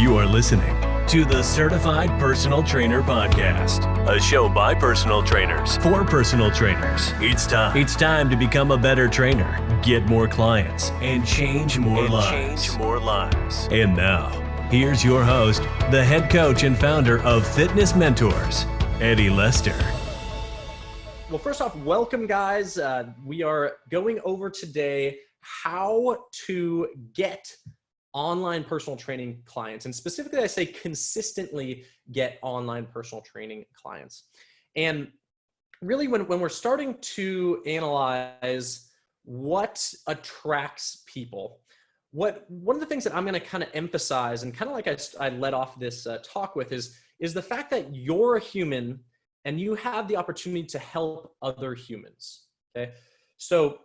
You are listening to the Certified Personal Trainer Podcast, a show by personal trainers for personal trainers. It's time to become a better trainer, get more clients, and change more lives. And now, here's your host, the head coach and founder of Fitness Mentors, Eddie Lester. Well, first off, welcome guys. We are going over today how to get online personal training clients. And specifically, I say consistently get online personal training clients. And really when we're starting to analyze what attracts people, one of the things that I'm going to kind of emphasize and kind of like I led off this talk with is the fact that you're a human and you have the opportunity to help other humans. Okay. So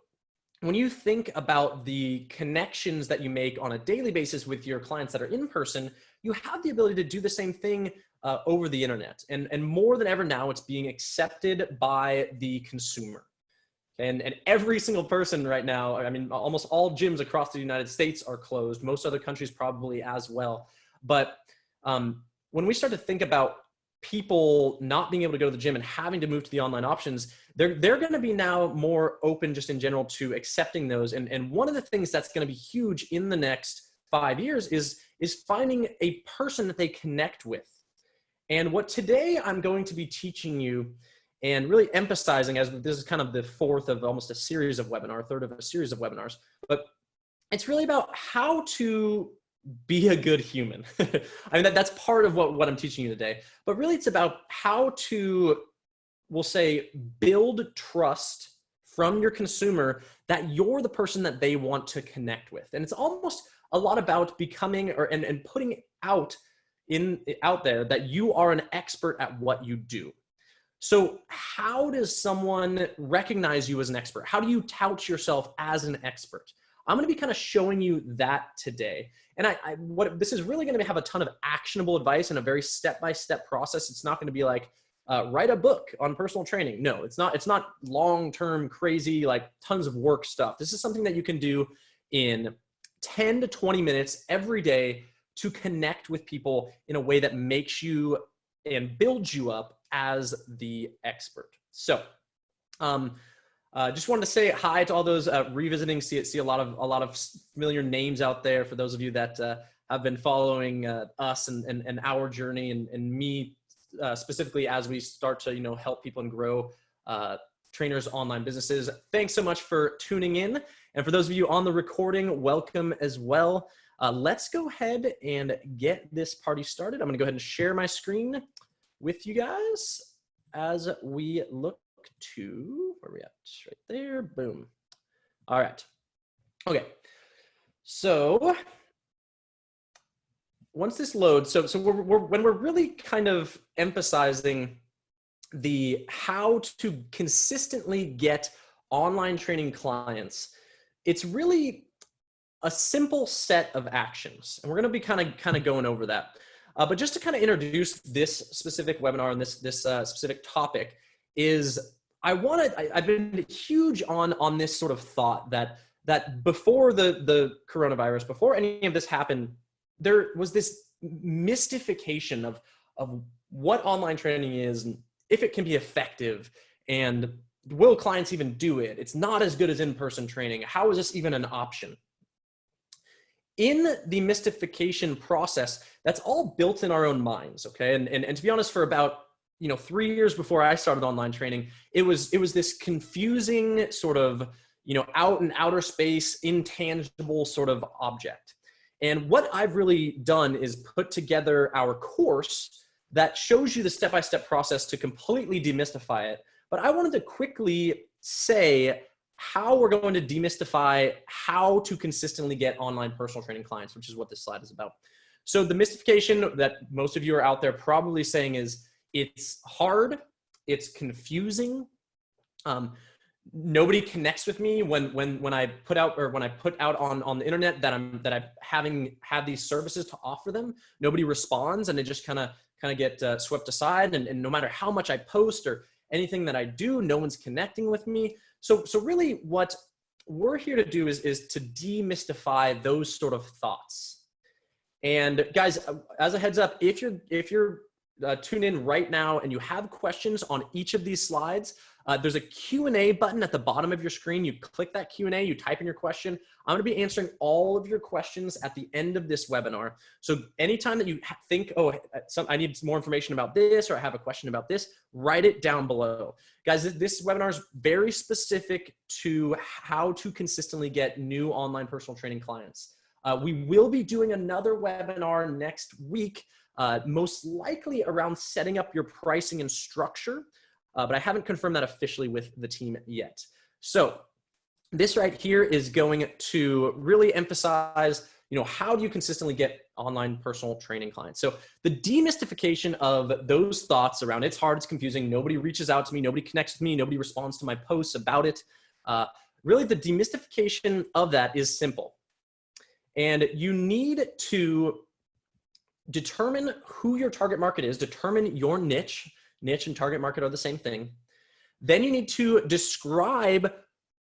when you think about the connections that you make on a daily basis with your clients that are in person, you have the ability to do the same thing over the internet. And more than ever now, it's being accepted by the consumer. And every single person right now, I mean, almost all gyms across the United States are closed. Most other countries probably as well. But when we start to think about people not being able to go to the gym and having to move to the online options, they're going to be now more open just in general to accepting those. And one of the things that's going to be huge in the next 5 years is finding a person that they connect with. And what today I'm going to be teaching you and really emphasizing, as this is kind of the fourth of almost a series of webinars, third of a series of webinars, but it's really about how to be a good human. I mean, that's part of what I'm teaching you today, but really it's about how to, we'll say, build trust from your consumer that you're the person that they want to connect with. And it's almost a lot about becoming and putting out there that you are an expert at what you do. So how does someone recognize you as an expert? How do you tout yourself as an expert? I'm going to be kind of showing you that today. And what this is really going to have a ton of actionable advice and a very step-by-step process. It's not going to be like, write a book on personal training. No, it's not long-term crazy, like tons of work stuff. This is something that you can do in 10 to 20 minutes every day to connect with people in a way that makes you and builds you up as the expert. So, just wanted to say hi to all those revisiting. See a lot of familiar names out there for those of you that have been following us and our journey and me specifically as we start to help people and grow trainers' online businesses. Thanks so much for tuning in, and for those of you on the recording, welcome as well. Let's go ahead and get this party started. I'm going to go ahead and share my screen with you guys as we look to where we at right there. Boom. All right. Okay. So once this loads, so when we're really kind of emphasizing the how to consistently get online training clients, it's really a simple set of actions, and we're going to be kind of going over that. But just to kind of introduce this specific webinar and this specific topic is I've been huge on this sort of thought that before the coronavirus, before any of this happened, there was this mystification of what online training is and if it can be effective and will clients even do it? It's not as good as in-person training. How is this even an option? In the mystification process, that's all built in our own minds, okay? And to be honest, for about 3 years before I started online training, it was this confusing sort of, out in outer space, intangible sort of object. And what I've really done is put together our course that shows you the step-by-step process to completely demystify it. But I wanted to quickly say how we're going to demystify how to consistently get online personal training clients, which is what this slide is about. So the mystification that most of you are out there probably saying is, it's hard, it's confusing. Nobody connects with me when I put out on the internet that I'm have these services to offer them. Nobody responds, and they just kind of get swept aside. And no matter how much I post or anything that I do, no one's connecting with me. So really, what we're here to do is to demystify those sort of thoughts. And guys, as a heads up, if you're tuned in right now and you have questions on each of these slides, there's a Q&A button at the bottom of your screen. You click that Q&A, you type in your question. I'm going to be answering all of your questions at the end of this webinar. So anytime that you think, oh, I need more information about this, or I have a question about this, write it down below. Guys, this webinar is very specific to how to consistently get new online personal training clients. We will be doing another webinar next week, most likely around setting up your pricing and structure. But I haven't confirmed that officially with the team yet. So this right here is going to really emphasize, how do you consistently get online personal training clients? So the demystification of those thoughts around it's hard, it's confusing, nobody reaches out to me, nobody connects with me, nobody responds to my posts about it. Really the demystification of that is simple. And you need to determine who your target market is, determine your niche. Niche and target market are the same thing. Then you need to describe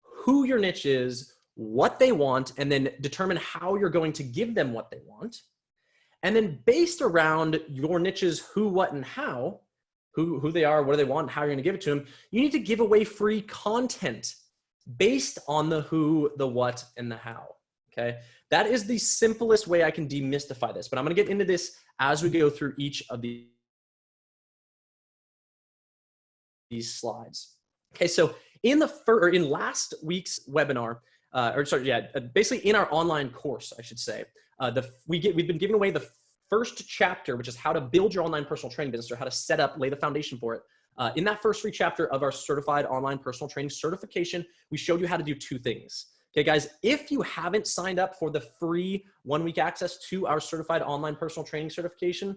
who your niche is, what they want, and then determine how you're going to give them what they want. And then based around your niche's who, what, and how, who they are, what do they want, and how you're going to give it to them, you need to give away free content based on the who, the what, and the how. Okay, that is the simplest way I can demystify this, but I'm going to get into this as we go through each of these slides. Okay, so in last week's webinar, basically in our online course, I should say, we've been giving away the first chapter, which is how to build your online personal training business, or how to set up, lay the foundation for it. In that first free chapter of our certified online personal training certification, we showed you how to do two things. Okay, guys, if you haven't signed up for the free 1-week access to our certified online personal training certification,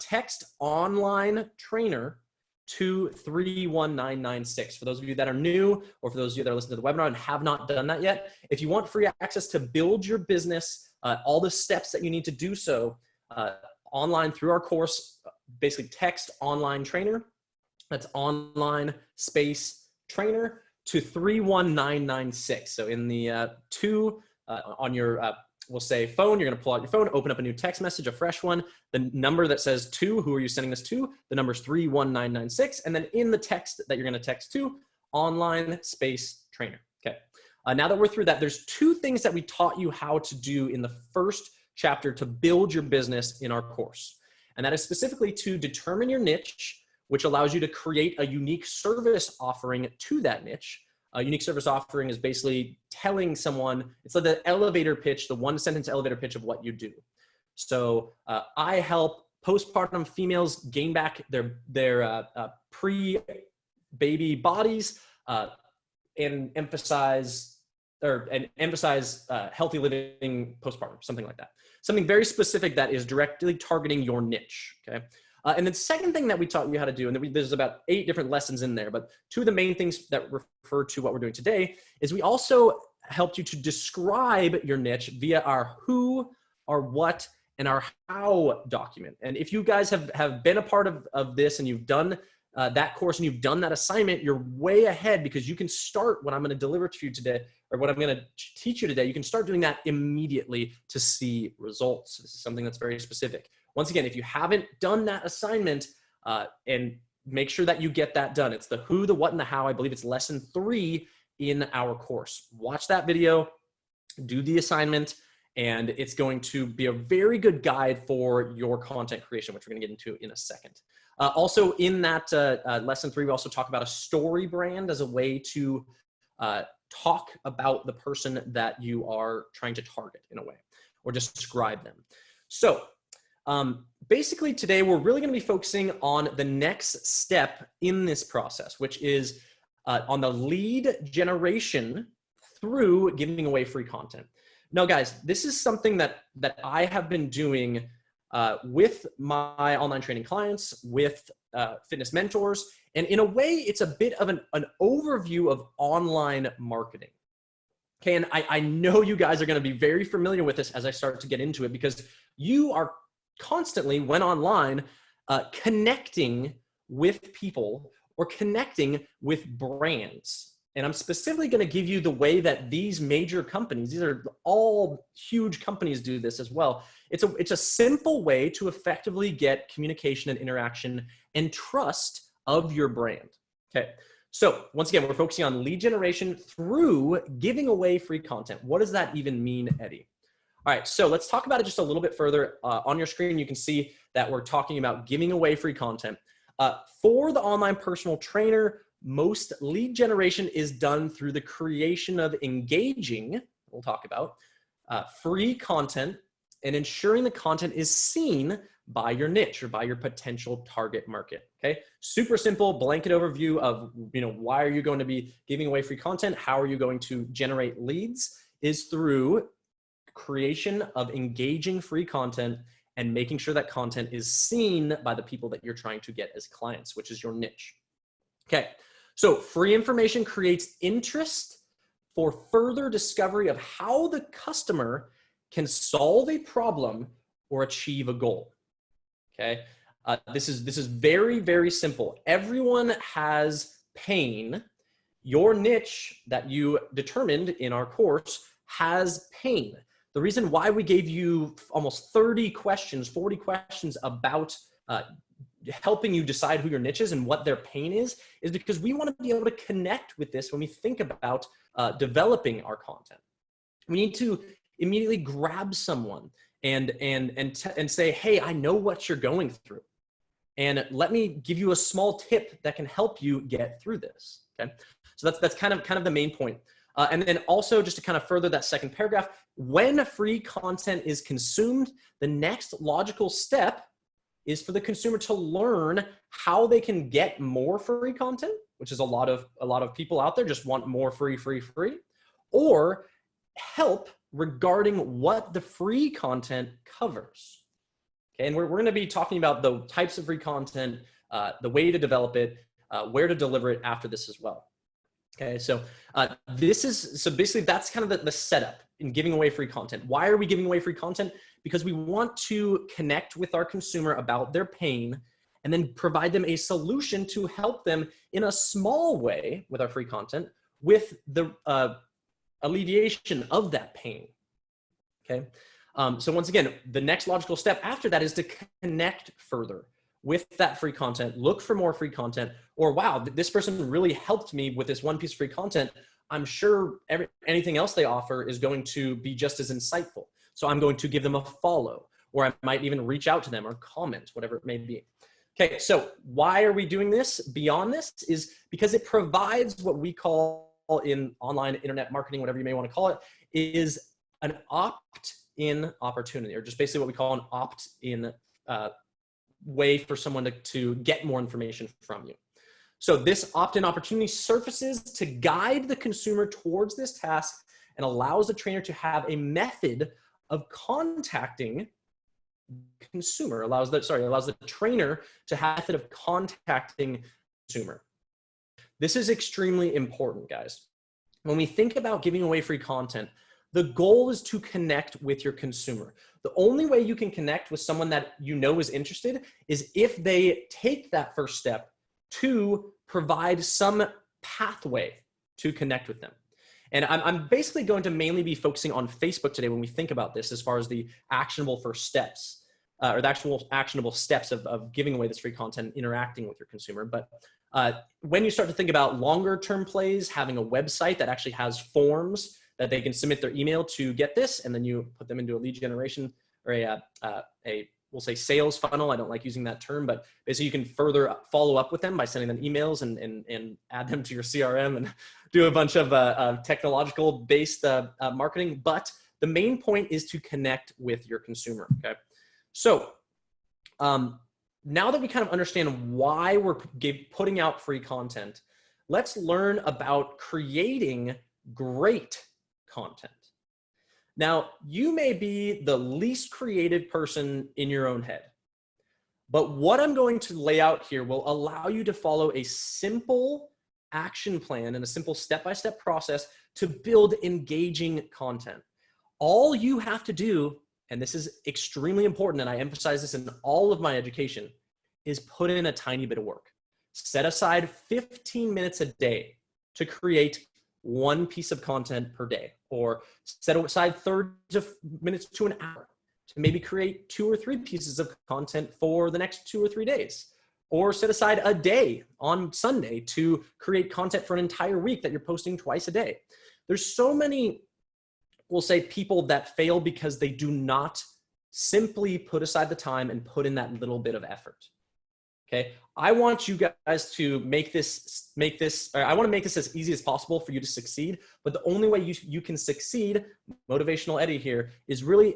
text online trainer to 31996. For those of you that are new, or for those of you that are listening to the webinar and have not done that yet, if you want free access to build your business, all the steps that you need to do so online through our course, basically text online trainer, that's online space trainer, to 31996. So in the on your, we'll say phone, you're gonna pull out your phone, open up a new text message, a fresh one. The number that says to, who are you sending this to? The number is 31996. And then in the text that you're gonna text to, online space trainer, okay. Now that we're through that, there's two things that we taught you how to do in the first chapter to build your business in our course. And that is specifically to determine your niche, which allows you to create a unique service offering to that niche. A unique service offering is basically telling someone, it's like the elevator pitch, the 1-sentence elevator pitch of what you do. So I help postpartum females gain back their pre-baby bodies and emphasize healthy living postpartum, something like that. Something very specific that is directly targeting your niche, okay? And the second thing that we taught you how to do, and there's about 8 different lessons in there, but 2 of the main things that refer to what we're doing today is we also helped you to describe your niche via our who, our what, and our how document. And if you guys have been a part of this and you've done that course and you've done that assignment, you're way ahead, because you can start what I'm going to deliver to you today, or what I'm going to teach you today. You can start doing that immediately to see results. This is something that's very specific. Once again, if you haven't done that assignment, and make sure that you get that done. It's the who, the what, and the how. I believe it's lesson 3 in our course. Watch that video, do the assignment, and it's going to be a very good guide for your content creation, which we're going to get into in a second. Also in that lesson 3, we also talk about a story brand as a way to talk about the person that you are trying to target in a way, or describe them. So basically today we're really going to be focusing on the next step in this process, which is on the lead generation through giving away free content. Now guys, this is something that I have been doing with my online training clients, with fitness mentors, and in a way it's a bit of an overview of online marketing. Okay, and I know you guys are going to be very familiar with this as I start to get into it, because you are constantly, when online, connecting with people or connecting with brands. And I'm specifically going to give you the way that these major companies, these are all huge companies, do this as well. It's a simple way to effectively get communication and interaction and trust of your brand. Okay. So once again, we're focusing on lead generation through giving away free content. What does that even mean, Eddie? All right, so let's talk about it just a little bit further. On your screen, you can see that we're talking about giving away free content. For the online personal trainer, most lead generation is done through the creation of engaging, we'll talk about, free content and ensuring the content is seen by your niche or by your potential target market. Okay, super simple blanket overview of why are you going to be giving away free content, how are you going to generate leads, is through creation of engaging free content and making sure that content is seen by the people that you're trying to get as clients, which is your niche. Okay, so free information creates interest for further discovery of how the customer can solve a problem or achieve a goal. Okay, this is very, very simple. Everyone has pain. Your niche that you determined in our course has pain. The reason why we gave you almost 30 questions, 40 questions about helping you decide who your niche is and what their pain is because we want to be able to connect with this when we think about developing our content. We need to immediately grab someone and say, hey, I know what you're going through. And let me give you a small tip that can help you get through this. Okay, so that's kind of the main point. And then also just to kind of further that second paragraph, when free content is consumed, the next logical step is for the consumer to learn how they can get more free content, which is a lot of people out there just want more free, or help regarding what the free content covers. Okay, and we're going to be talking about the types of free content, the way to develop it, where to deliver it after this as well. Okay, so basically that's kind of the setup in giving away free content. Why are we giving away free content? Because we want to connect with our consumer about their pain and then provide them a solution to help them in a small way with our free content with the alleviation of that pain. Okay, so once again, the next logical step after that is to connect further with that free content, look for more free content, or wow, this person really helped me with this one piece of free content. I'm sure anything else they offer is going to be just as insightful. So I'm going to give them a follow, or I might even reach out to them or comment, whatever it may be. Okay, so why are we doing this? Beyond this is because it provides what we call in online internet marketing, whatever you may want to call it, is an opt-in opportunity, or just basically what we call an opt-in way for someone to get more information from you. So this opt-in opportunity surfaces to guide the consumer towards this task and allows the trainer to have a method of contacting the consumer, allows the trainer to have a method of contacting the consumer. This is extremely important, guys. When we think about giving away free content, the goal is to connect with your consumer. The only way you can connect with someone that you know is interested is if they take that first step to provide some pathway to connect with them. And I'm basically going to mainly be focusing on Facebook today when we think about this as far as the actionable first steps or the actual actionable steps of giving away this free content, interacting with your consumer. But when you start to think about longer term plays, having a website that actually has forms that they can submit their email to get this, and then you put them into a lead generation or we'll say sales funnel. I don't like using that term, but basically you can further follow up with them by sending them emails and add them to your CRM and do a bunch of technological based marketing. But the main point is to connect with your consumer. Okay, so now that we kind of understand why we're putting out free content, let's learn about creating great content. Now, you may be the least creative person in your own head, but what I'm going to lay out here will allow you to follow a simple action plan and a simple step-by-step process to build engaging content. All you have to do, and this is extremely important, and I emphasize this in all of my education, is put in a tiny bit of work. Set aside 15 minutes a day to create one piece of content per day, or set aside 30 minutes to an hour to maybe create 2 or 3 pieces of content for the next 2 or 3 days, or set aside a day on Sunday to create content for an entire week that you're posting twice a day. There's so many, we'll say, people that fail because they do not simply put aside the time and put in that little bit of effort. Okay, I want you guys to make this, I want to make this as easy as possible for you to succeed, but the only way you can succeed, motivational Eddie here, is really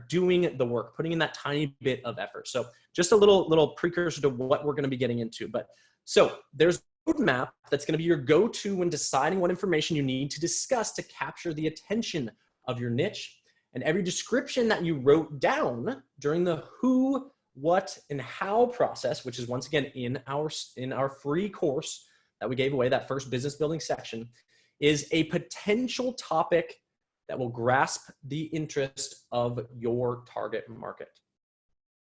doing the work, putting in that tiny bit of effort. So just a little precursor to what we're going to be getting into. But so there's a roadmap that's going to be your go-to when deciding what information you need to discuss to capture the attention of your niche. And every description that you wrote down during the who, what, and how process, which is once again in our free course that we gave away, that first business building section, is a potential topic that will grasp the interest of your target market.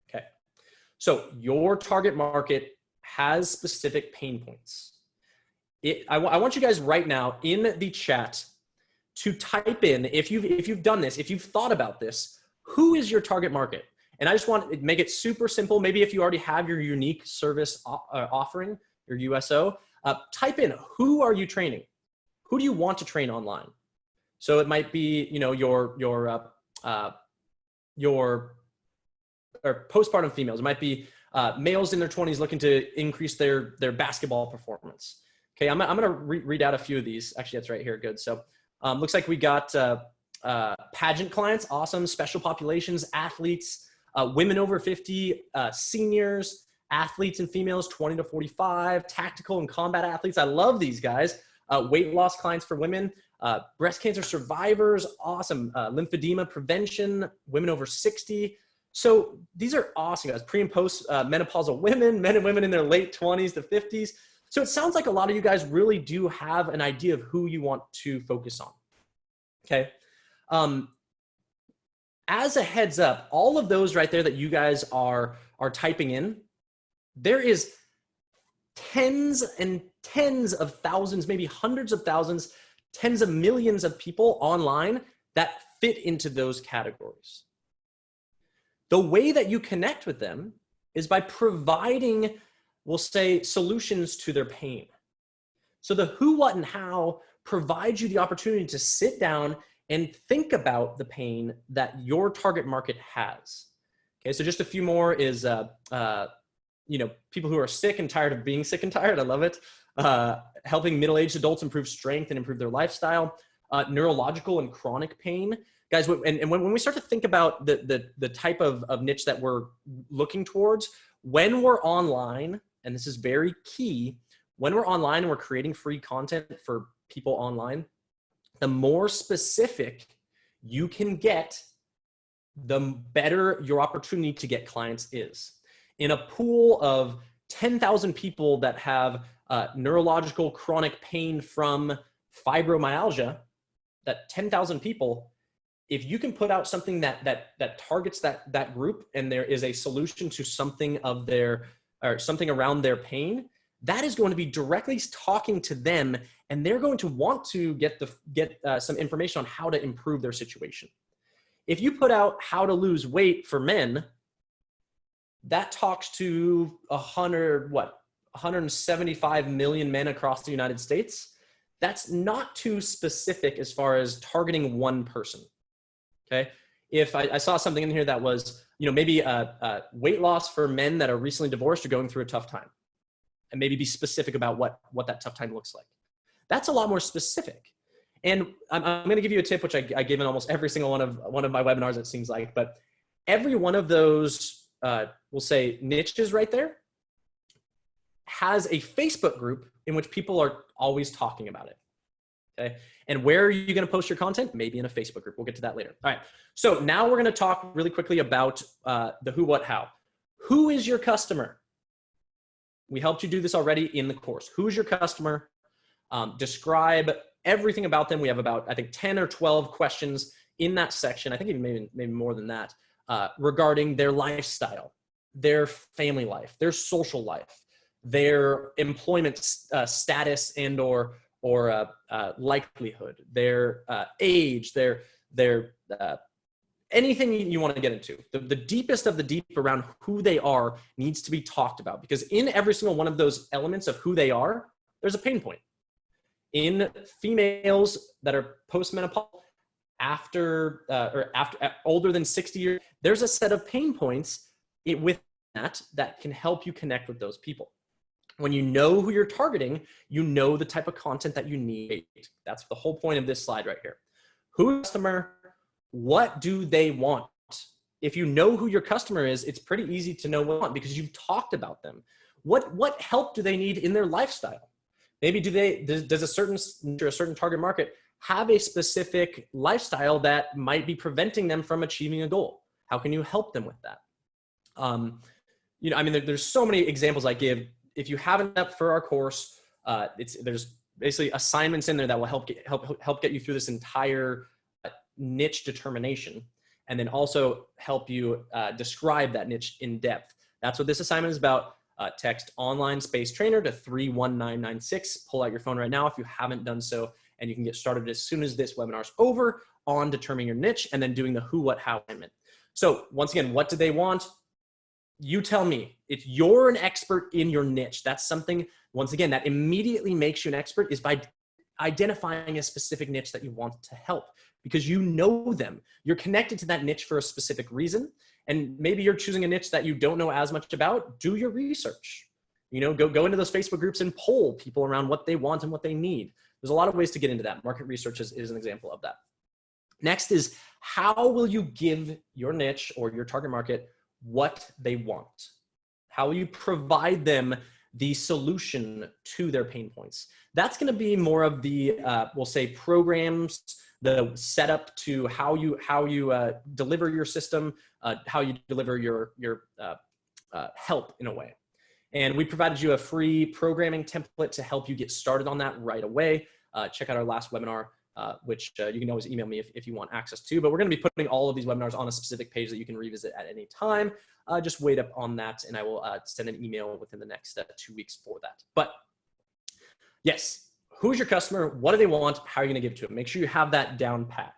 Okay, so your target market has specific pain points. I want you guys right now in the chat to type in, if you've done this, if you've thought about this, who is your target market? And I just want to make it super simple. Maybe if you already have your unique service offering, your USO, type in, who are you training? Who do you want to train online? So it might be, you know, your postpartum females. It might be males in their 20s looking to increase their basketball performance. Okay, I'm going to read out a few of these. Actually, that's right here. Good. So looks like we got pageant clients. Awesome. Special populations, athletes, women over 50, seniors, athletes and females 20 to 45, tactical and combat athletes. I love these guys. Weight loss clients for women, breast cancer survivors. Awesome. Lymphedema prevention, women over 60. So these are awesome guys. Pre and post menopausal women, men and women in their late 20s to 50s. So it sounds like a lot of you guys really do have an idea of who you want to focus on. Okay. As a heads up, all of those right there that you guys are typing in, there is tens and tens of thousands, maybe hundreds of thousands, tens of millions of people online that fit into those categories. The way that you connect with them is by providing, we'll say, solutions to their pain. So the who, what, and how provides you the opportunity to sit down and think about the pain that your target market has. Okay, so just a few more is, you know, people who are sick and tired of being sick and tired. I love it. Helping middle-aged adults improve strength and improve their lifestyle. Neurological and chronic pain. Guys, and when we start to think about the type of niche that we're looking towards, when we're online, and this is very key, when we're online and we're creating free content for people online, the more specific you can get, the better your opportunity to get clients is. In a pool of 10,000 people that have neurological chronic pain from fibromyalgia, that 10,000 people, if you can put out something that targets that group, and there is a solution to something of their, or something around their pain, that is going to be directly talking to them, and they're going to want to get some information on how to improve their situation. If you put out how to lose weight for men, that talks to 175 million men across the United States. That's not too specific as far as targeting one person. Okay. If I saw something in here that was, you know, maybe weight loss for men that are recently divorced or going through a tough time, and maybe be specific about what that tough time looks like. That's a lot more specific. And I'm going to give you a tip, which I give in almost every single one of my webinars, it seems like, but every one of those, we'll say, niches right there has a Facebook group in which people are always talking about it. Okay. And where are you going to post your content? Maybe in a Facebook group. We'll get to that later. All right. So now we're going to talk really quickly about the who, what, how. Who is your customer? We helped you do this already in the course. Who's your customer? Describe everything about them. We have about, I think, 10 or 12 questions in that section. I think even maybe more than that, regarding their lifestyle, their family life, their social life, their employment status and or or likelihood, their age, their anything you want to get into. The deepest of the deep around who they are needs to be talked about, because in every single one of those elements of who they are, there's a pain point. In females that are postmenopausal, after older than 60 years, there's a set of pain points with that can help you connect with those people. When you know who you're targeting, you know the type of content that you need. That's the whole point of this slide right here. Who is the customer? What do they want? If you know who your customer is, it's pretty easy to know what they want because you've talked about them. What help do they need in their lifestyle? Maybe does a certain target market have a specific lifestyle that might be preventing them from achieving a goal? How can you help them with that? There's so many examples I give. If you haven't up for our course, there's basically assignments in there that will help get you through this entire niche determination, and then also help you describe that niche in depth. That's what this assignment is about. Text online space trainer to 31996. Pull out your phone right now if you haven't done so, and you can get started as soon as this webinar is over on determining your niche and then doing the who, what, how assignment. So once again, what do they want? You tell me. If you're an expert in your niche, that's something, once again, that immediately makes you an expert, is by identifying a specific niche that you want to help, because you know them. You're connected to that niche for a specific reason. And maybe you're choosing a niche that you don't know as much about. Do your research. Go into those Facebook groups and poll people around what they want and what they need. There's a lot of ways to get into that. Market research is an example of that. Next is, how will you give your niche or your target market what they want? How will you provide them the solution to their pain points? That's going to be more of the, we'll say, programs, the setup to how you deliver your system, how you deliver your help in a way. And we provided you a free programming template to help you get started on that right away. Check out our last webinar, which you can always email me if you want access to. But we're going to be putting all of these webinars on a specific page that you can revisit at any time. Just wait up on that, and I will send an email within the next 2 weeks for that. But yes, who's your customer? What do they want? How are you going to give it to them? Make sure you have that down pat.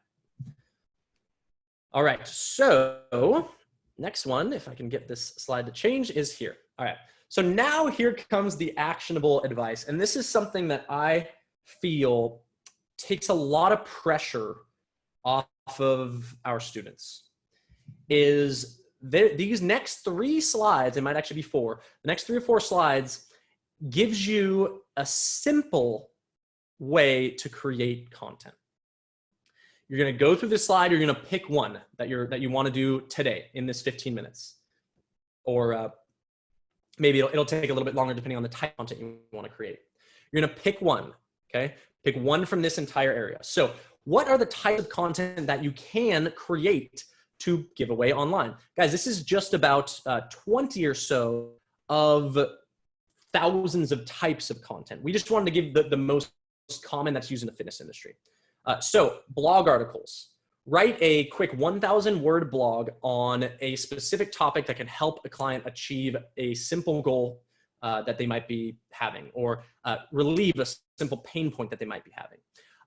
All right, so next one, if I can get this slide to change, is here. All right, so now here comes the actionable advice. And this is something that I feel takes a lot of pressure off of our students. Is these next 3 slides, it might actually be 4, the next 3 or 4 slides gives you a simple way to create content. You're going to go through this slide. You're going to pick one that you want to do today in this 15 minutes, or maybe it'll take a little bit longer depending on the type of content you want to create. You're going to pick one. Okay, pick one from this entire area. So, what are the types of content that you can create to give away online, guys? This is just about 20 or so of thousands of types of content. We just wanted to give the most common that's used in the fitness industry. So blog articles. Write a quick 1,000 word blog on a specific topic that can help a client achieve a simple goal that they might be having, or relieve a simple pain point that they might be having.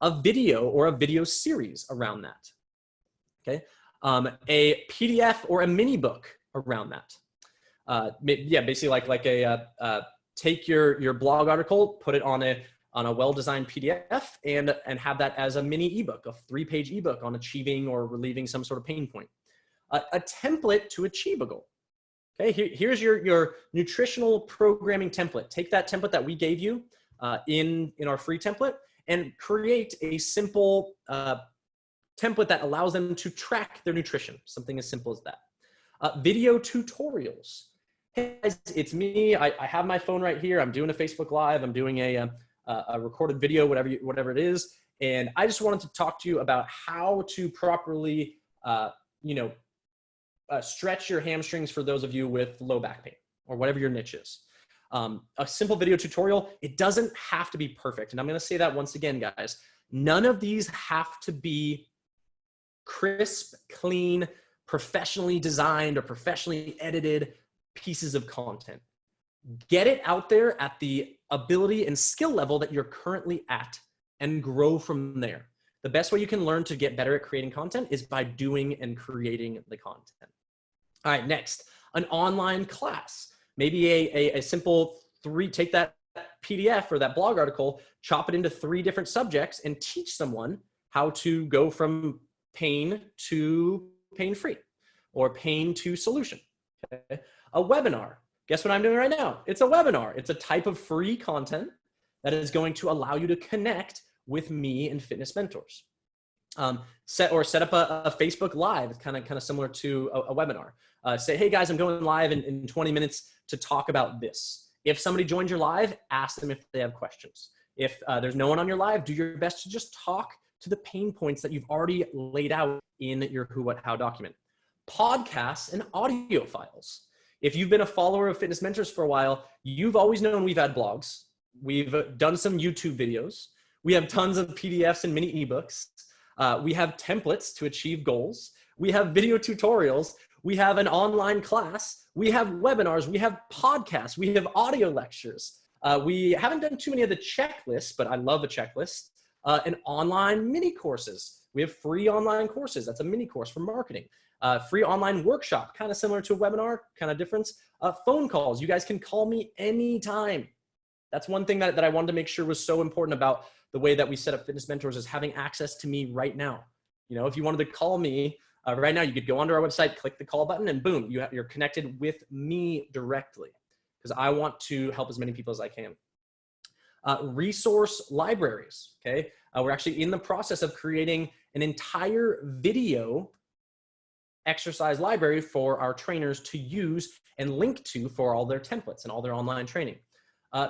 A video or a video series around that. Okay. A PDF or a mini book around that. Yeah, basically like take your blog article, put it on a well-designed PDF, and have that as a mini ebook, a 3-page ebook on achieving or relieving some sort of pain point. A template to achieve a goal. Okay, here's your nutritional programming template. Take that template that we gave you in our free template and create a simple template that allows them to track their nutrition. Something as simple as that. Video tutorials. Hey guys, it's me. I have my phone right here. I'm doing a Facebook Live. I'm doing a recorded video, whatever it is. And I just wanted to talk to you about how to properly, stretch your hamstrings for those of you with low back pain or whatever your niche is. A simple video tutorial. It doesn't have to be perfect. And I'm going to say that once again, guys, none of these have to be crisp, clean, professionally designed or professionally edited pieces of content. Get it out there at the ability and skill level that you're currently at. and grow from there. The best way you can learn to get better at creating content is by doing and creating the content. All right, next, an online class. Maybe a simple take that PDF or that blog article, chop it into 3 different subjects and teach someone how to go from pain to pain-free or pain to solution. Okay? A webinar. Guess what I'm doing right now? It's a webinar. It's a type of free content that is going to allow you to connect with me and fitness mentors. Set up a Facebook Live. It's kind of similar to a webinar. Say, hey guys, I'm going live in 20 minutes to talk about this. If somebody joins your live, ask them if they have questions. If there's no one on your live, do your best to just talk to the pain points that you've already laid out in your who, what, how document. Podcasts and audio files. If you've been a follower of Fitness Mentors for a while, you've always known we've had blogs. We've done some YouTube videos. We have tons of PDFs and mini ebooks. We have templates to achieve goals. We have video tutorials. We have an online class. We have webinars. We have podcasts. We have audio lectures. We haven't done too many of the checklists, but I love a checklist. And online mini courses. We have free online courses. That's a mini course for marketing. Free online workshop, kind of similar to a webinar, kind of difference. Phone calls. You guys can call me anytime. That's one thing that I wanted to make sure was so important about the way that we set up Fitness Mentors, is having access to me right now. You know, if you wanted to call me right now, you could go onto our website, click the call button, and boom, you're connected with me directly, because I want to help as many people as I can. Resource libraries, okay? We're actually in the process of creating an entire video exercise library for our trainers to use and link to for all their templates and all their online training.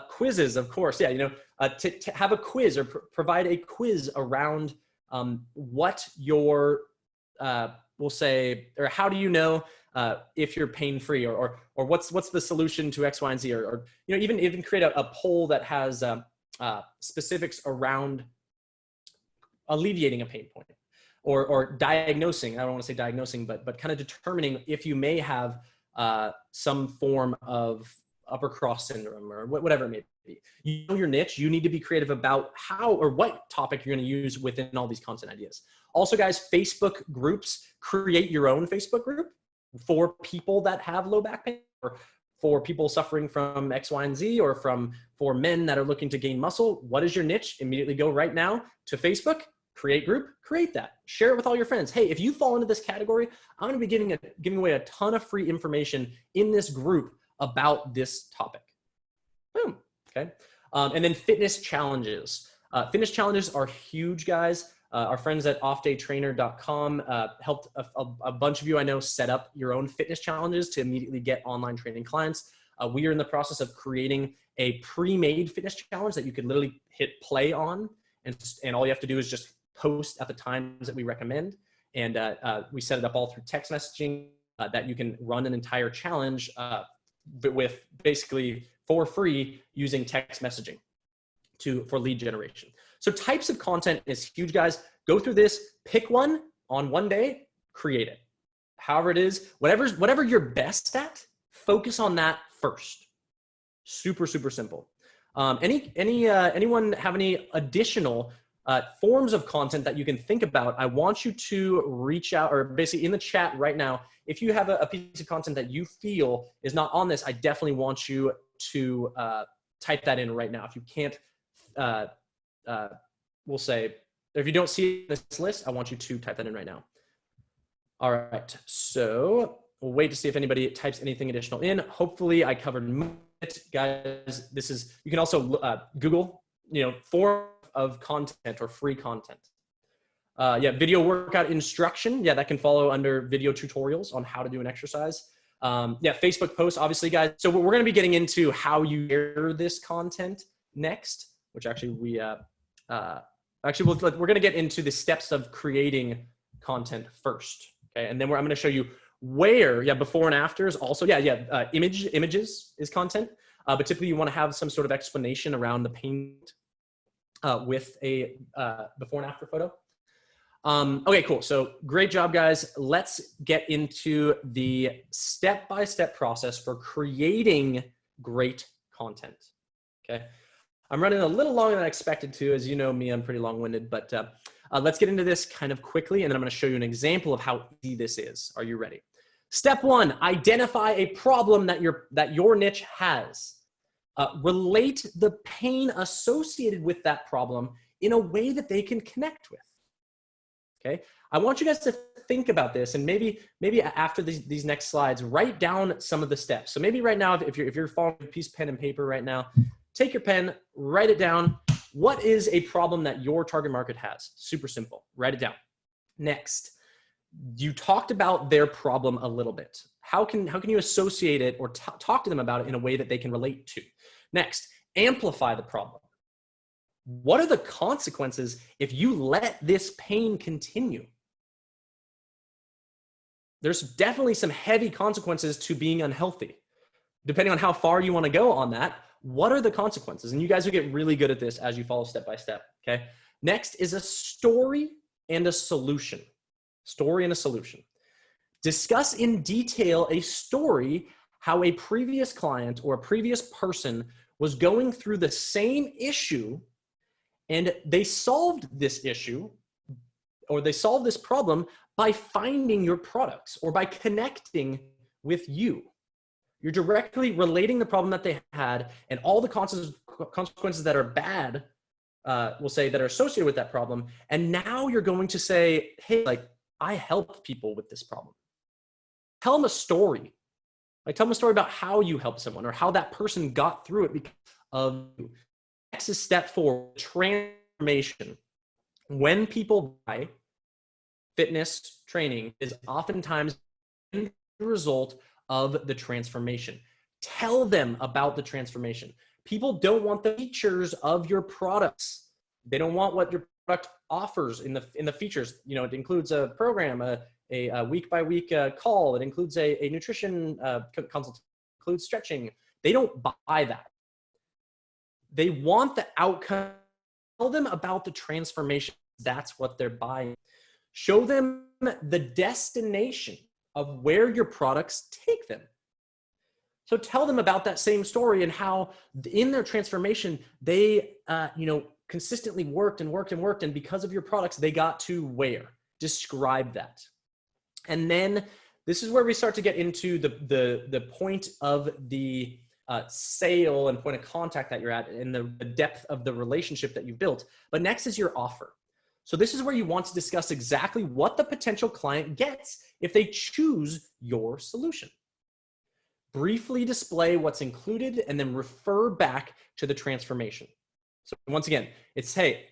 Quizzes, of course. Yeah, you know, to have a quiz or provide a quiz around what your, we'll say, or how do you know if you're pain-free, or what's the solution to X, Y, and Z, or you know, even create a poll that has specifics around alleviating a pain point, or diagnosing. I don't want to say diagnosing, but kind of determining if you may have some form of upper cross syndrome or whatever it may be. You know your niche. You need to be creative about how or what topic you're going to use within all these content ideas. Also, guys, Facebook groups. Create your own Facebook group for people that have low back pain, or for people suffering from X, Y, and Z, or for men that are looking to gain muscle. What is your niche? Immediately go right now to Facebook, create group, create that. Share it with all your friends. Hey, if you fall into this category, I'm going to be giving away a ton of free information in this group about this topic. Boom. Okay. And then fitness challenges. Fitness challenges are huge, guys. Our friends at offdaytrainer.com helped a bunch of you I know set up your own fitness challenges to immediately get online training clients. We are in the process of creating a pre-made fitness challenge that you could literally hit play on, and all you have to do is just post at the times that we recommend. And we set it up all through text messaging that you can run an entire challenge with basically for free using text messaging for lead generation. So types of content is huge, guys. Go through this, pick one on one day, create it. However it is, whatever you're best at, focus on that first. Super, super simple. Anyone have any additional forms of content that you can think about? I want you to reach out, or basically in the chat right now, if you have a piece of content that you feel is not on this, I definitely want you to type that in right now. If you can't, we'll say, if you don't see this list, I want you to type that in right now. All right, so we'll wait to see if anybody types anything additional in. Hopefully I covered it, guys. You can also Google, form of content or free content. Video workout instruction. Yeah, that can follow under video tutorials on how to do an exercise. Facebook posts, obviously, guys. So we're going to be getting into how you share this content next, which actually we're going to get into the steps of creating content first. Okay, and then I'm going to show you where, before and afters. Also, images is content, but typically you want to have some sort of explanation around the pain with a before and after photo. Okay, cool. So great job, guys. Let's get into the step-by-step process for creating great content. Okay. I'm running a little longer than I expected to. As you know me, I'm pretty long-winded, but let's get into this kind of quickly, and then I'm going to show you an example of how easy this is. Are you ready? Step 1, identify a problem that your niche has. Relate the pain associated with that problem in a way that they can connect with. Okay, I want you guys to think about this, and maybe after these next slides, write down some of the steps. So maybe right now, if you're following a piece of pen and paper right now, take your pen, write it down. What is a problem that your target market has? Super simple. Write it down. Next, you talked about their problem a little bit. How can you associate it or talk to them about it in a way that they can relate to? Next, amplify the problem. What are the consequences if you let this pain continue? There's definitely some heavy consequences to being unhealthy. Depending on how far you want to go on that, what are the consequences? And you guys will get really good at this as you follow step by step, okay? Next is a story and a solution. Story and a solution. Discuss in detail a story how a previous client or a previous person was going through the same issue and they solved this issue or they solved this problem by finding your products or by connecting with you. You're directly relating the problem that they had and all the consequences that are bad, we'll say, that are associated with that problem. And now you're going to say, hey, like, I helped people with this problem. Tell them a story. Like, tell them a story about how you helped someone or how that person got through it because of you. Next is step 4, transformation. When people buy fitness training is oftentimes the result of the transformation. Tell them about the transformation. People don't want the features of your products. They don't want what your product offers in the features. You know, it includes a program, a week-by-week call. It includes a nutrition consult, includes stretching. They don't buy that. They want the outcome. Tell them about the transformation. That's what they're buying. Show them the destination of where your products take them. So tell them about that same story and how in their transformation, they, consistently worked and worked and worked. And because of your products, they got to where? Describe that. And then this is where we start to get into the point of the sale and point of contact that you're at and the depth of the relationship that you've built. But next is your offer. So this is where you want to discuss exactly what the potential client gets if they choose your solution. Briefly display what's included and then refer back to the transformation. So once again, it's, hey,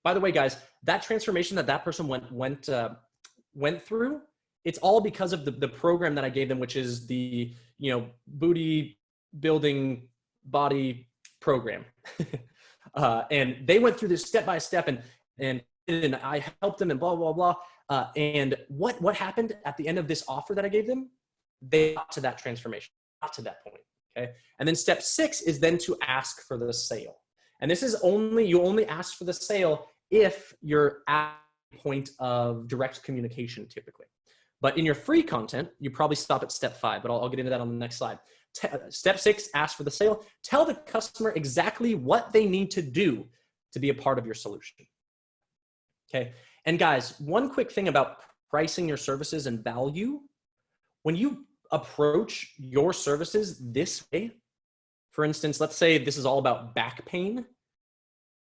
by the way, guys, that transformation that person went through, it's all because of the program that I gave them, which is the, booty building body program. And they went through this step by step and I helped them and blah, blah, blah. And what happened at the end of this offer that I gave them? They got to that transformation, got to that point, okay? And then step 6 is then to ask for the sale. And this is you only ask for the sale if you're at a point of direct communication typically. But in your free content, you probably stop at step 5, but I'll get into that on the next slide. Step 6, ask for the sale. Tell the customer exactly what they need to do to be a part of your solution. Okay. And guys, one quick thing about pricing your services and value, when you approach your services this way, for instance, let's say this is all about back pain.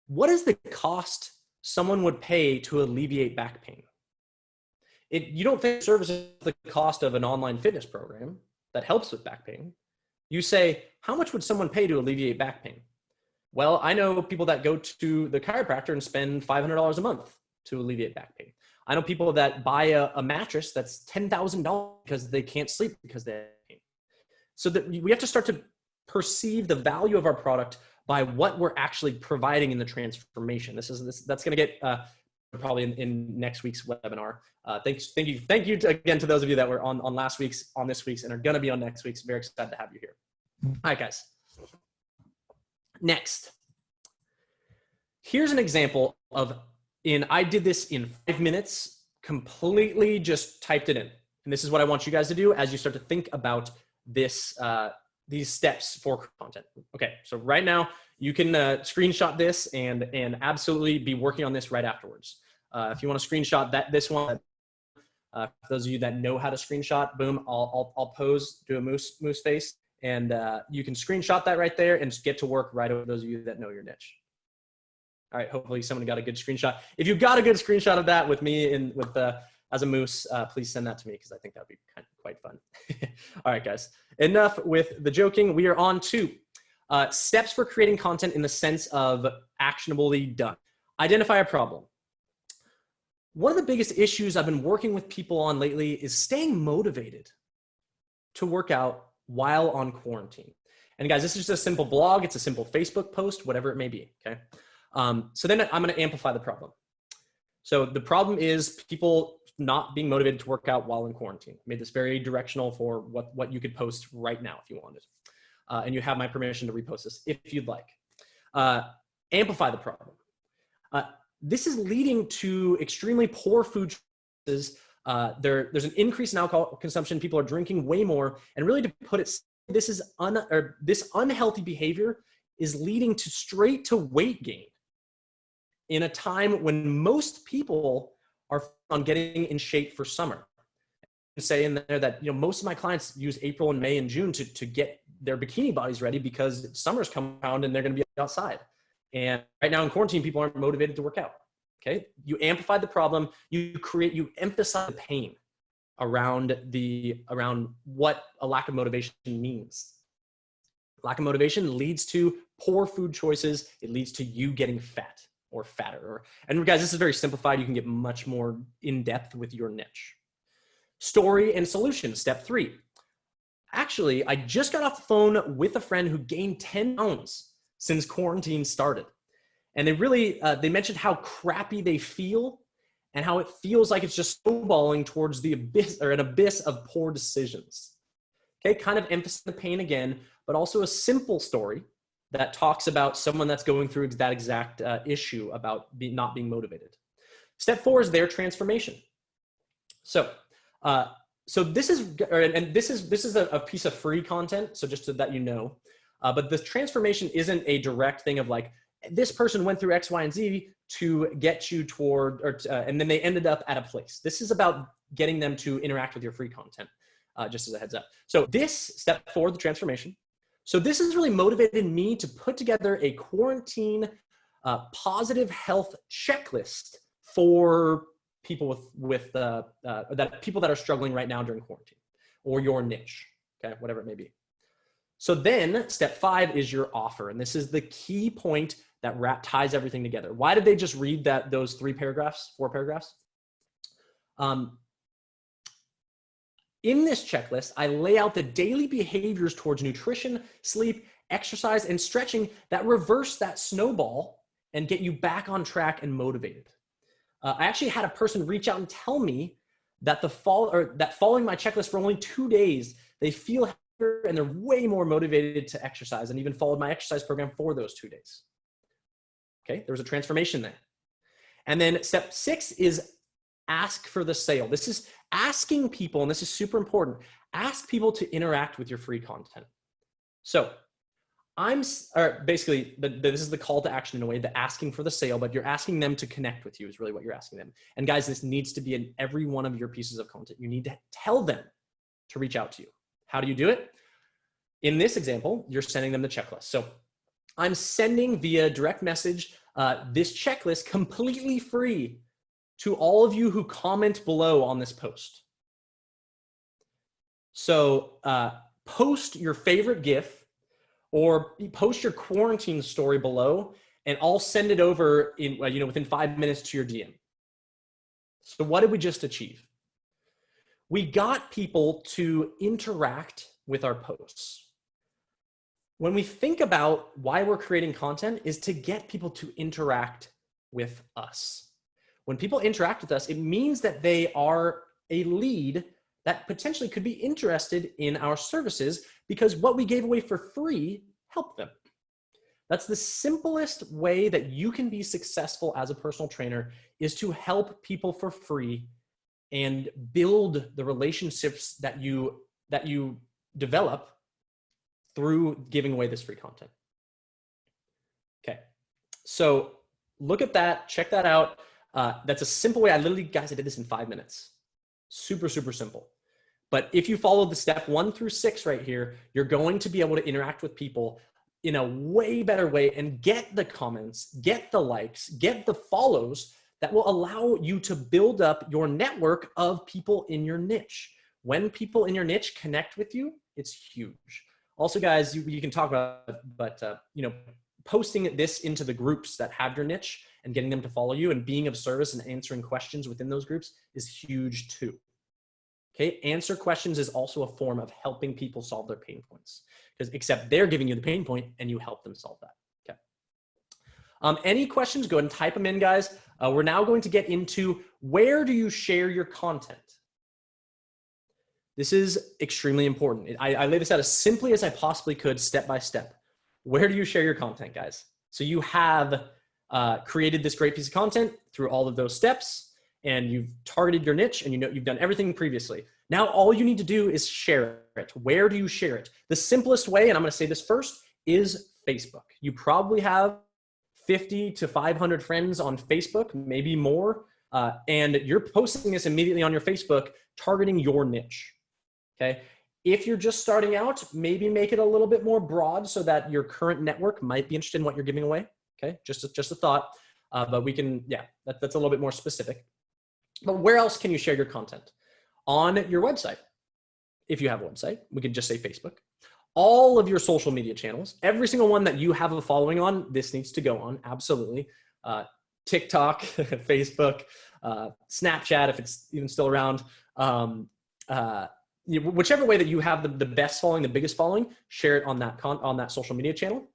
What is the cost someone would pay to alleviate back pain? You don't think service is the cost of an online fitness program that helps with back pain. You say, how much would someone pay to alleviate back pain? Well, I know people that go to the chiropractor and spend $500 a month to alleviate back pain. I know people that buy a mattress that's $10,000 because they can't sleep because they have pain. So that we have to start to perceive the value of our product by what we're actually providing in the transformation. That's going to get probably in next week's webinar. Thank you again to those of you that were on last week's, on this week's, and are going to be on next week's. Very excited to have you here. All right, guys. Next, here's an example of I did this in 5 minutes, completely just typed it in. And this is what I want you guys to do as you start to think about this these steps for content. Okay, so right now you can screenshot this and absolutely be working on this right afterwards. If you want to screenshot this one, for those of you that know how to screenshot, boom, I'll pose, do a moose face, and you can screenshot that right there and get to work right over those of you that know your niche. All right, hopefully someone got a good screenshot. If you've got a good screenshot of that with me as a moose, please send that to me because I think that would be quite fun. All right, guys, enough with the joking. We are on to steps for creating content in the sense of actionably done. Identify a problem. One of the biggest issues I've been working with people on lately is staying motivated to work out while on quarantine. And guys, this is just a simple blog. It's a simple Facebook post, whatever it may be, okay? So then I'm going to amplify the problem. So the problem is people not being motivated to work out while in quarantine. I made this very directional for what you could post right now if you wanted. And you have my permission to repost this if you'd like. Amplify the problem. This is leading to extremely poor food choices. There's an increase in alcohol consumption. People are drinking way more. And really to put it, this unhealthy behavior is leading to straight to weight gain in a time when most people are on getting in shape for summer. I say in there that most of my clients use April and May and June to get their bikini bodies ready because summer's coming around and they're going to be outside. And right now in quarantine, people aren't motivated to work out. Okay, you amplify the problem. You emphasize the pain around what a lack of motivation means. Lack of motivation leads to poor food choices. It leads to you getting fat or fatter. And guys, this is very simplified. You can get much more in depth with your niche. Story and solution, step 3. Actually, I just got off the phone with a friend who gained 10 pounds since quarantine started. And they mentioned how crappy they feel and how it feels like it's just snowballing towards the abyss or an abyss of poor decisions. Okay, kind of emphasize the pain again, but also a simple story that talks about someone that's going through that exact issue about not being motivated. Step 4 is their transformation. So this is a piece of free content. So just so that you know, but the transformation isn't a direct thing of like, this person went through X, Y, and Z to get you toward, and then they ended up at a place. This is about getting them to interact with your free content, just as a heads up. So this step 4, the transformation. So this has really motivated me to put together a quarantine positive health checklist for people people that are struggling right now during quarantine, or your niche, okay, whatever it may be. So then step 5 is your offer. And this is the key point that ties everything together. Why did they just read those 4 paragraphs? In this checklist, I lay out the daily behaviors towards nutrition, sleep, exercise, and stretching that reverse that snowball and get you back on track and motivated. I actually had a person reach out and tell me that following my checklist for only 2 days, they feel happier and they're way more motivated to exercise, and even followed my exercise program for those 2 days. Okay, there was a transformation there. And then step 6 is ask for the sale. This is asking people, and this is super important, ask people to interact with your free content. So basically, this is the call to action in a way, the asking for the sale, but you're asking them to connect with you is really what you're asking them. And guys, this needs to be in every one of your pieces of content. You need to tell them to reach out to you. How do you do it? In this example, you're sending them the checklist. So I'm sending via direct message this checklist completely free to all of you who comment below on this post. So post your favorite GIF or post your quarantine story below, and I'll send it over within 5 minutes to your DM. So what did we just achieve? We got people to interact with our posts. When we think about why we're creating content, is to get people to interact with us. When people interact with us, it means that they are a lead that potentially could be interested in our services, because what we gave away for free helped them. That's the simplest way that you can be successful as a personal trainer, is to help people for free and build the relationships that you develop through giving away this free content. Okay, so look at that, check that out. That's a simple way. Guys, I did this in 5 minutes. Super, super simple. But if you follow the step 1 through 6 right here, you're going to be able to interact with people in a way better way and get the comments, get the likes, get the follows that will allow you to build up your network of people in your niche. When people in your niche connect with you, it's huge. Also, guys, you can talk about it, but posting this into the groups that have your niche and getting them to follow you and being of service and answering questions within those groups is huge too. Okay, answer questions is also a form of helping people solve their pain points, except they're giving you the pain point and you help them solve that. Okay. Any questions? Go ahead and type them in, guys. We're now going to get into where do you share your content? This is extremely important. I lay this out as simply as I possibly could, step by step. Where do you share your content, guys? So you have created this great piece of content through all of those steps, and you've targeted your niche, and you've done everything previously. Now all you need to do is share it. Where do you share it? The simplest way, and I'm gonna say this first, is Facebook. You probably have 50 to 500 friends on Facebook, maybe more, and you're posting this immediately on your Facebook, targeting your niche, okay? If you're just starting out, maybe make it a little bit more broad so that your current network might be interested in what you're giving away, okay? Just a thought, but we can, yeah, that's a little bit more specific. But where else can you share your content? On your website. If you have a website, we could just say Facebook. All of your social media channels, every single one that you have a following on, this needs to go on, absolutely. TikTok, Facebook, Snapchat, if it's even still around. Whichever way that you have the best following, the biggest following, share it on that social media channel.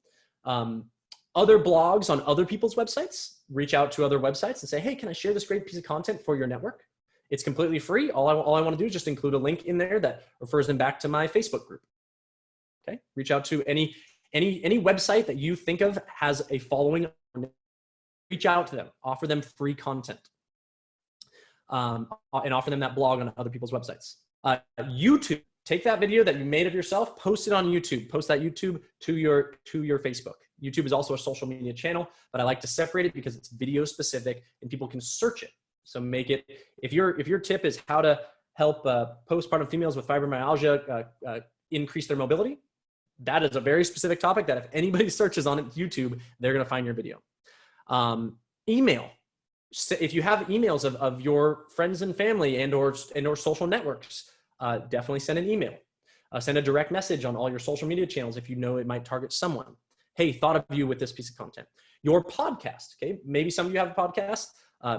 Other blogs on other people's websites, reach out to other websites and say, hey, can I share this great piece of content for your network? It's completely free. All I want to do is just include a link in there that refers them back to my Facebook group. Okay, reach out to any website that you think of has a following. Reach out to them, offer them free content, and offer them that blog on other people's websites. YouTube, take that video that you made of yourself, post it on YouTube, post that YouTube to your Facebook. YouTube is also a social media channel, but I like to separate it because it's video specific and people can search it. So make it, if your tip is how to help postpartum females with fibromyalgia increase their mobility, that is a very specific topic that if anybody searches on YouTube, they're going to find your video. Email. If you have emails of your friends and family and or social networks, definitely send an email. Send a direct message on all your social media channels if you know it might target someone. Hey, thought of you with this piece of content. Your podcast, okay? Maybe some of you have a podcast.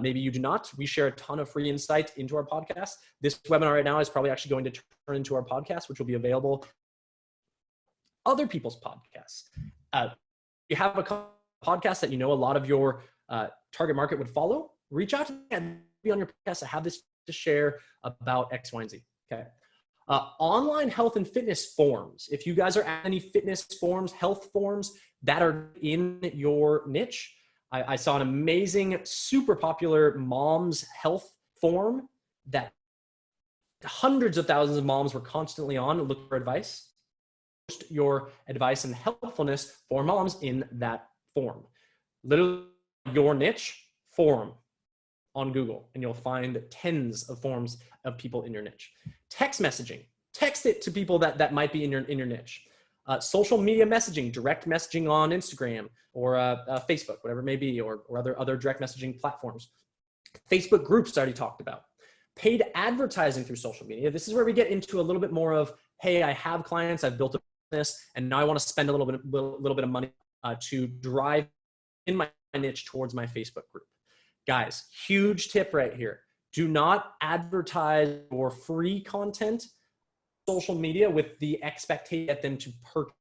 Maybe you do not. We share a ton of free insight into our podcast. This webinar right now is probably actually going to turn into our podcast, which will be available other people's podcasts. You have a podcast that you know a lot of your target market would follow, reach out to me and be on your podcast. I have this to share about X, Y, and Z, okay? Online health and fitness forums. If you guys are at any fitness forums, health forums that are in your niche, I saw an amazing, super popular mom's health forum that hundreds of thousands of moms were constantly on looking for advice. Post your advice and helpfulness for moms in that forum. Literally your niche forum on Google, and you'll find tens of forums of people in your niche. Text messaging, text it to people that might be in your niche. Social media messaging, direct messaging on Instagram or Facebook, whatever it may be, or other direct messaging platforms. Facebook groups I already talked about. Paid advertising through social media. This is where we get into a little bit more of, hey, I have clients, I've built a business, and now I want to spend a little bit of money to drive in my niche towards my Facebook group. Guys, huge tip right here. Do not advertise your free content social media with the expectation of them to purchase.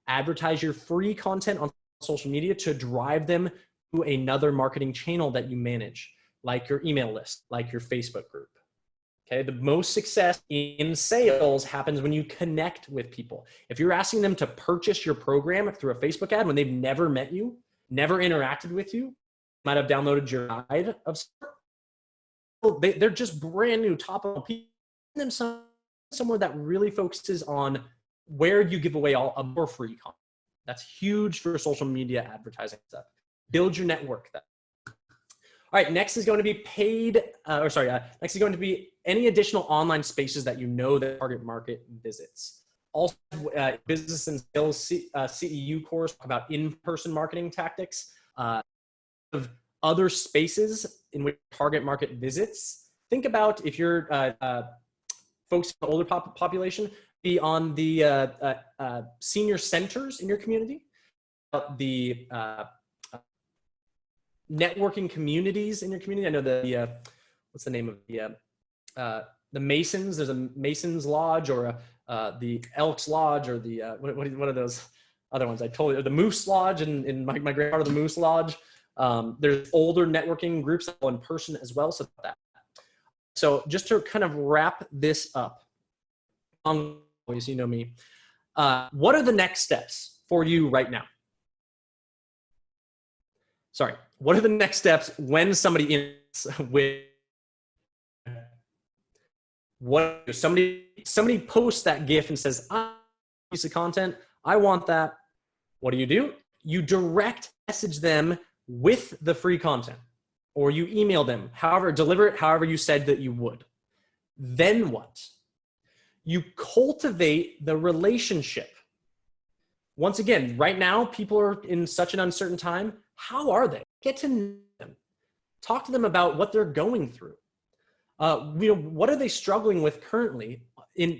Advertise your free content on social media to drive them to another marketing channel that you manage, like your email list, like your Facebook group. Okay, the most success in sales happens when you connect with people. If you're asking them to purchase your program through a Facebook ad when they've never met you, never interacted with you, might have downloaded your guide of they're just brand new top of people, them somewhere that really focuses on where you give away all more free content. That's huge for social media advertising stuff. Build your network. All right, next is going to be next is going to be any additional online spaces that you know the target market visits. Also, business and sales CEU course about in-person marketing tactics of other spaces in which target market visits. Think about if you're folks in the older population, be on the senior centers in your community, the networking communities in your community. I know the what's the name of the Masons? There's a Masons Lodge or the Elks Lodge or the what are those other ones? I told you the Moose Lodge in my grandfather the Moose Lodge. There's older networking groups that go in person as well. So just to kind of wrap this up, always, you know me. What are the next steps for you right now? Sorry, what are the next steps when somebody ends with what somebody posts that GIF and says, "I piece of content, I want that." What do? You direct message them with the free content, or you email them, deliver it however you said that you would. Then what? You cultivate the relationship. Once again, right now, people are in such an uncertain time. How are they? Get to know them. Talk to them about what they're going through. What are they struggling with currently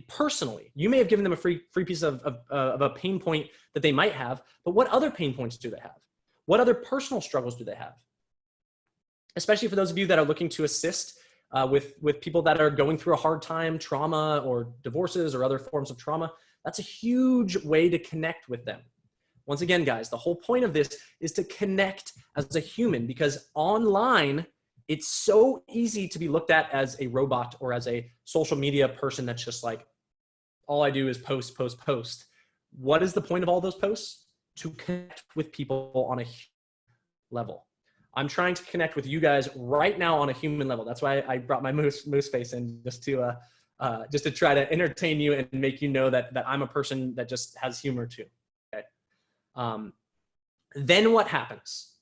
personally? You may have given them a free piece of a pain point that they might have, but what other pain points do they have? What other personal struggles do they have? Especially for those of you that are looking to assist with people that are going through a hard time, trauma or divorces or other forms of trauma, that's a huge way to connect with them. Once again, guys, the whole point of this is to connect as a human, because online, it's so easy to be looked at as a robot or as a social media person that's just like, all I do is post, post, post. What is the point of all those posts? To connect with people on a level. I'm trying to connect with you guys right now on a human level. That's why I brought my moose face in, just to try to entertain you and make you know that I'm a person that just has humor too. Okay. Then what happens?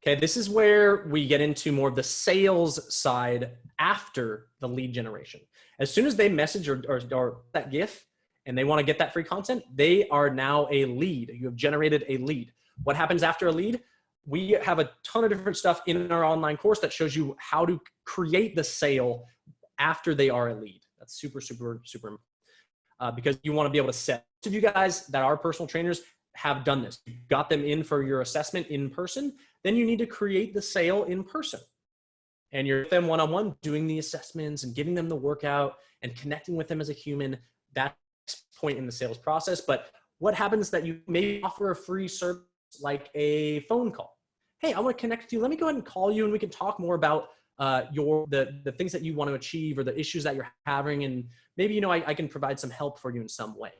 Okay, this is where we get into more of the sales side after the lead generation. As soon as they message or that GIF and they want to get that free content, they are now a lead. You have generated a lead. What happens after a lead? We have a ton of different stuff in our online course that shows you how to create the sale after they are a lead. That's super, super, super important because you want to be able to sell. Most of you guys that are personal trainers have done this. You got them in for your assessment in person. Then you need to create the sale in person. And you're with them one-on-one doing the assessments and giving them the workout and connecting with them as a human. That's the point in the sales process. But what happens that you may offer a free service like a phone call? Hey, I want to connect with you. Let me go ahead and call you and we can talk more about the things that you want to achieve or the issues that you're having. And maybe, I can provide some help for you in some way.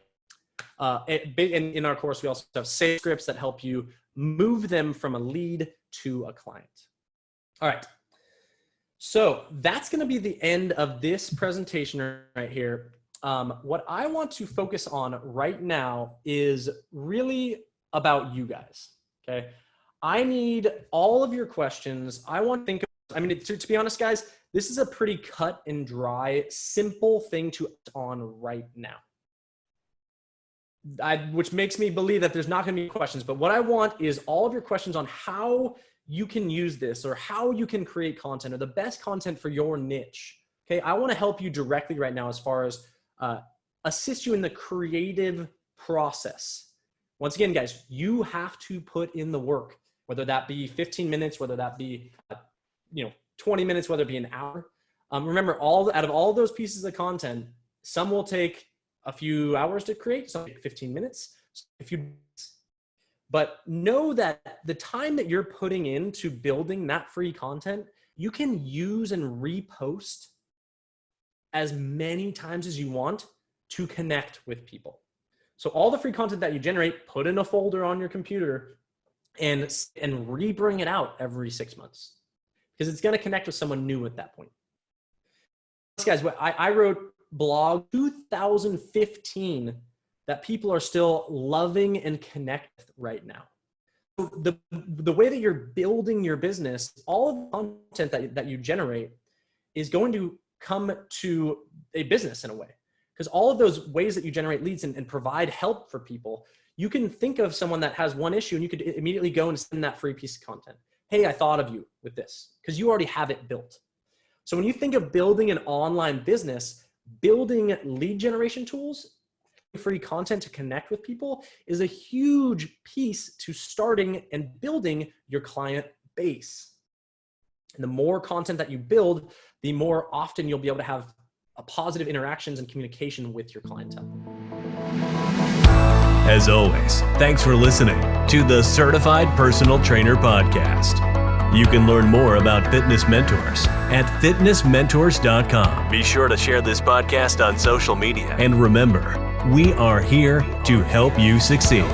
In our course, we also have sales scripts that help you move them from a lead to a client. All right. So that's going to be the end of this presentation right here. What I want to focus on right now is really about you guys. Okay. I need all of your questions. I want to think to be honest, guys, this is a pretty cut and dry, simple thing to on right now. Which makes me believe that there's not going to be questions. But what I want is all of your questions on how you can use this or how you can create content or the best content for your niche. Okay, I want to help you directly right now as far as assist you in the creative process. Once again, guys, you have to put in the work, whether that be 15 minutes, whether that be 20 minutes, whether it be an hour. Remember, out of all those pieces of content, some will take a few hours to create, some 15 minutes, but know that the time that you're putting into building that free content, you can use and repost as many times as you want to connect with people. So all the free content that you generate, put in a folder on your computer and re-bring it out every 6 months because it's going to connect with someone new at that point. Guys, I wrote blog 2015 that people are still loving and connect right now. So the way that you're building your business, all of the content that you generate is going to come to a business in a way. Because all of those ways that you generate leads and provide help for people, you can think of someone that has one issue and you could immediately go and send that free piece of content. Hey, I thought of you with this, because you already have it built. So when you think of building an online business, building lead generation tools, free content to connect with people is a huge piece to starting and building your client base. And the more content that you build, the more often you'll be able to have a positive interactions and communication with your clientele. As always, thanks for listening to the Certified Personal Trainer Podcast. You can learn more about fitness mentors at fitnessmentors.com. Be sure to share this podcast on social media. And remember, we are here to help you succeed.